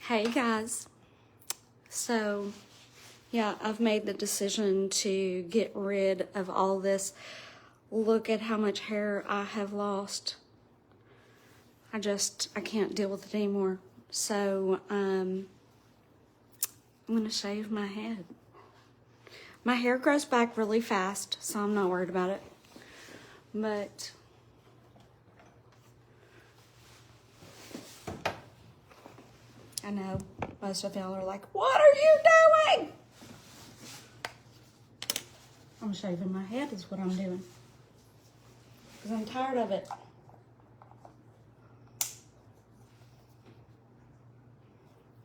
Hey guys, so yeah, I've made the decision to get rid of all this. Look at how much hair I have lost. I can't deal with it anymore. So I'm gonna shave my head. My hair grows back really fast, so I'm not worried about it. But I know most of y'all are like, what are you doing? I'm shaving my head is what I'm doing. Because I'm tired of it.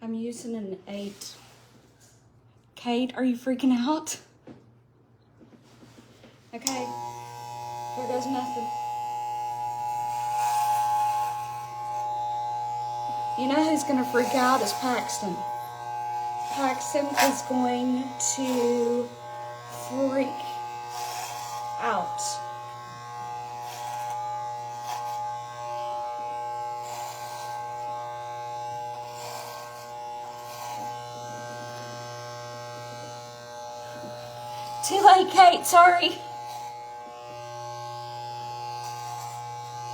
I'm using an 8. Kate, are you freaking out? Okay, there goes nothing. You know who's gonna freak out is Paxton. Paxton is going to freak out. Too late, Kate, sorry.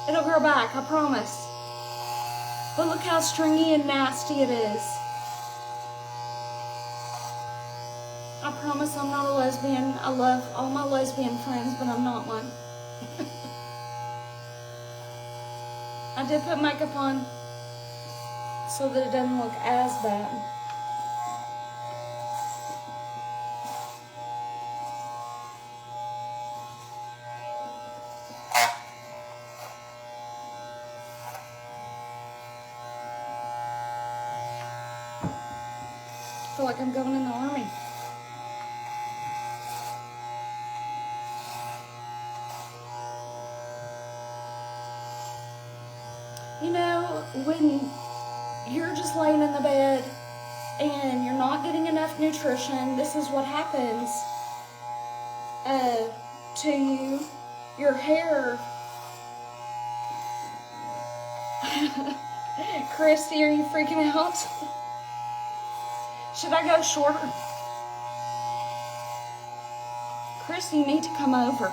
It'll grow back, I promise. But look how stringy and nasty it is. I promise I'm not a lesbian. I love all my lesbian friends, but I'm not one. I did put makeup on so that it doesn't look as bad. I feel like I'm going in the army. You know, when you're just laying in the bed and you're not getting enough nutrition, this is what happens to you. Your hair. Christy, are you freaking out? Should I go shorter? Christy, you need to come over.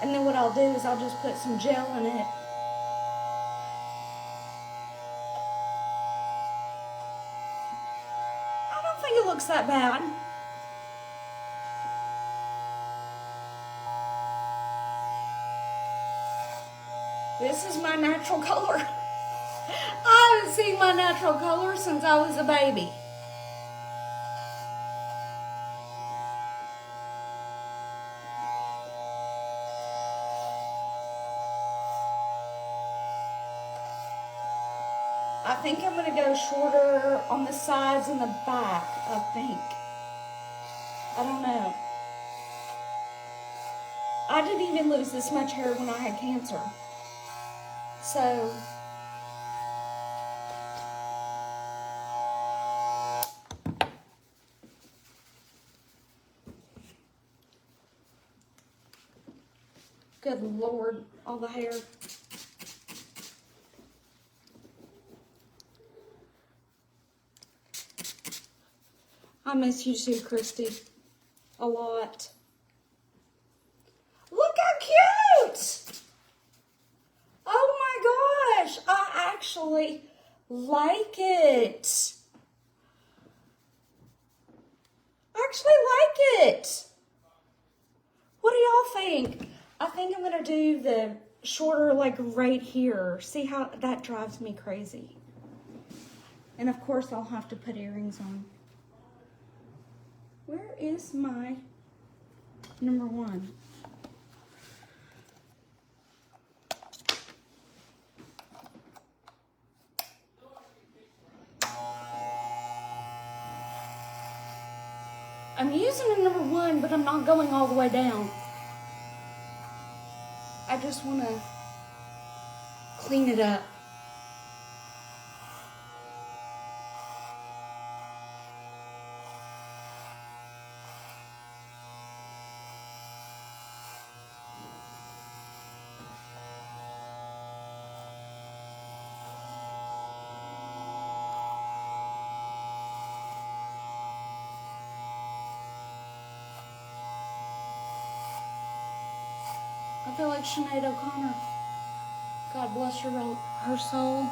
And then what I'll do is I'll just put some gel in it. I don't think it looks that bad. This is my natural color. I haven't seen my natural color since I was a baby. I think I'm gonna go shorter on the sides and the back, I think. I don't know. I didn't even lose this much hair when I had cancer. So, good Lord, all the hair. I miss you too, Christy. A lot. Look how cute! Oh my gosh, I actually like it. I actually like it. What do y'all think? I think I'm gonna do the shorter, like right here. See how that drives me crazy. And of course I'll have to put earrings on. Where is my number 1? I'm using a number 1, but I'm not going all the way down. I just want to clean it up. I feel like Sinead O'Connor. God bless her soul.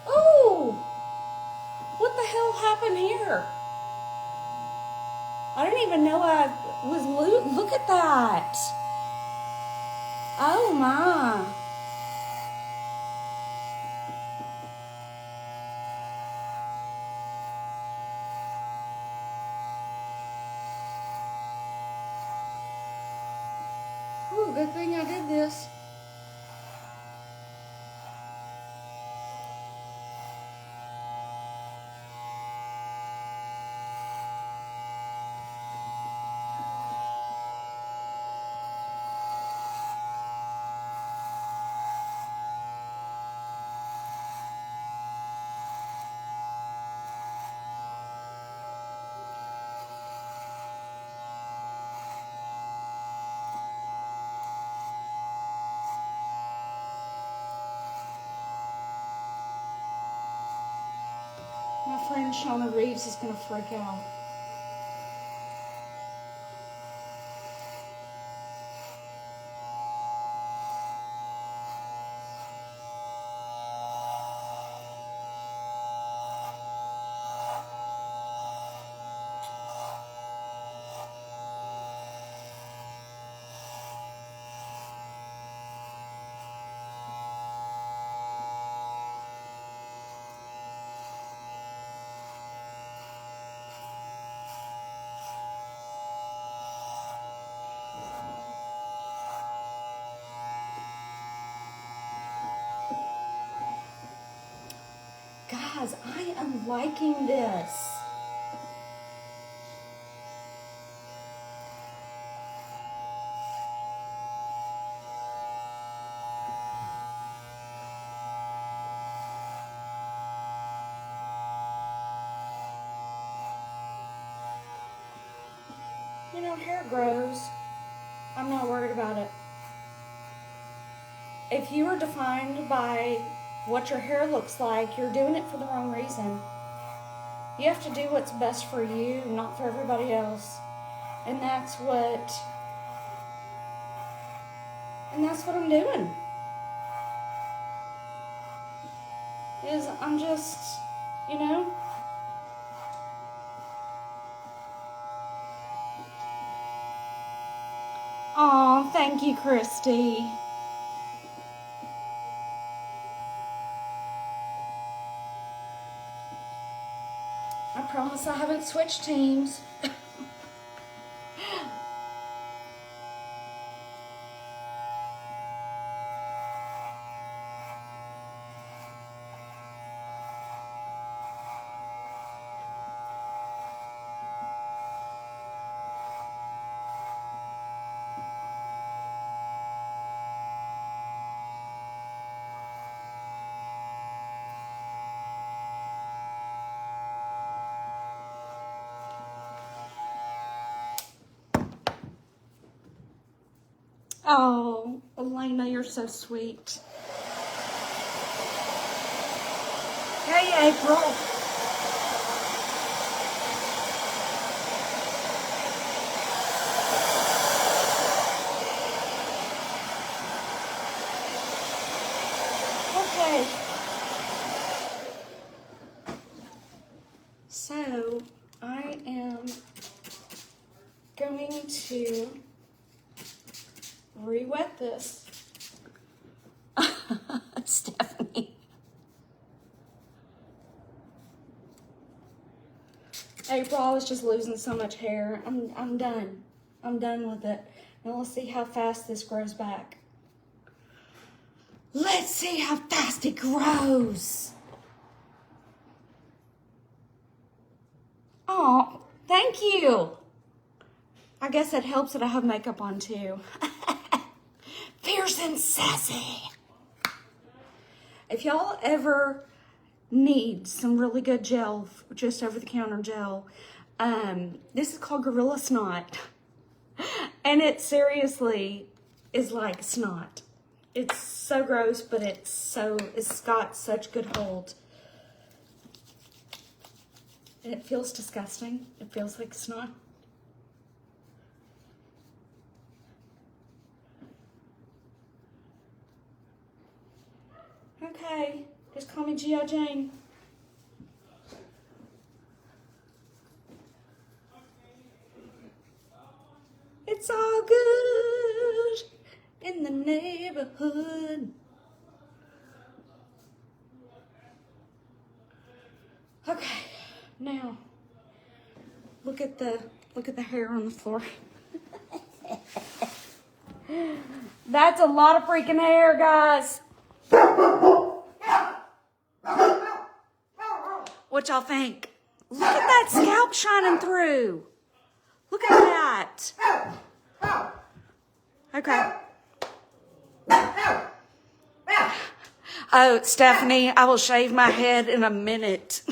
Oh! What the hell happened here? I didn't even know I was look at that. Oh my. Ooh, good thing I did this. My friend Shauna Reeves is going to freak out. Guys, I am liking this. You know, hair grows. I'm not worried about it. If you are defined by what your hair looks like, you're doing it for the wrong reason. You have to do what's best for you, not for everybody else. And that's what I'm doing. I'm just, you know, oh, thank you, Christy. I promise I haven't switched teams. Oh, Elena, you're so sweet. Hey, April. Okay. So, I am going to re-wet this. Stephanie. April, I was just losing so much hair. I'm done. I'm done with it. Now let's see how fast this grows back. Let's see how fast it grows. Oh, thank you. I guess it helps that I have makeup on too. Fierce and sassy. If y'all ever need some really good gel, just over the counter gel, this is called Gorilla Snot. And it seriously is like snot. It's so gross, but it's got such good hold. And it feels disgusting. It feels like snot. okay. Just call me G.I. Jane. It's all good in the neighborhood. Okay, now look at the hair on the floor. That's a lot of freaking hair, guys. What y'all think? Look at that scalp shining through. Look at that. Okay. Oh, Stephanie, I will shave my head in a minute.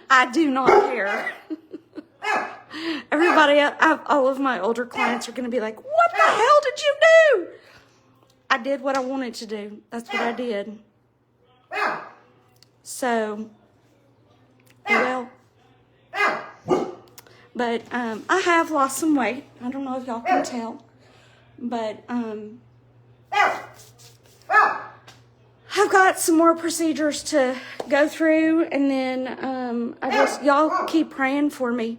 I do not care. Everybody, all of my older clients are going to be like, what the hell did you do? I did what I wanted to do. That's what I did. So, well, but I have lost some weight. I don't know if y'all can tell, but I've got some more procedures to go through, and then y'all keep praying for me.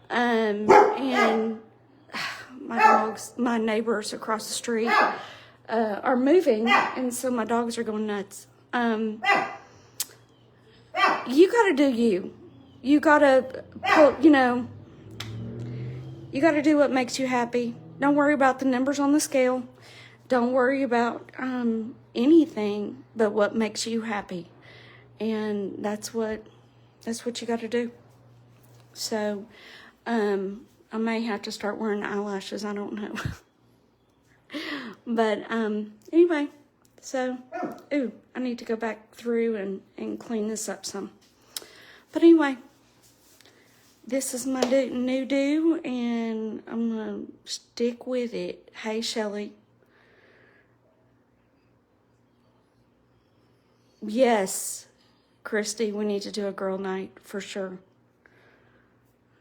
And my dogs, my neighbors across the street are moving, and so my dogs are going nuts. You gotta do you. You gotta you gotta do what makes you happy. Don't worry about the numbers on the scale. Don't worry about anything but what makes you happy. And that's what you gotta do. So, I may have to start wearing eyelashes, I don't know. But, anyway, so, I need to go back through and clean this up some. But anyway, this is my new do, and I'm gonna stick with it. Hey, Shelly. Yes, Christy, we need to do a girl night for sure.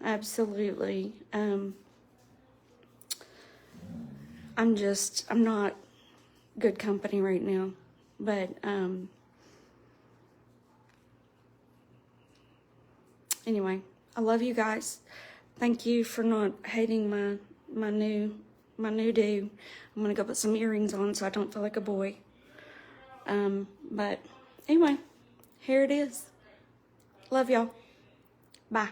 Absolutely. I'm not good company right now, but anyway, I love you guys. Thank you for not hating my new do. I'm gonna go put some earrings on so I don't feel like a boy. But anyway, here it is. Love y'all. Bye.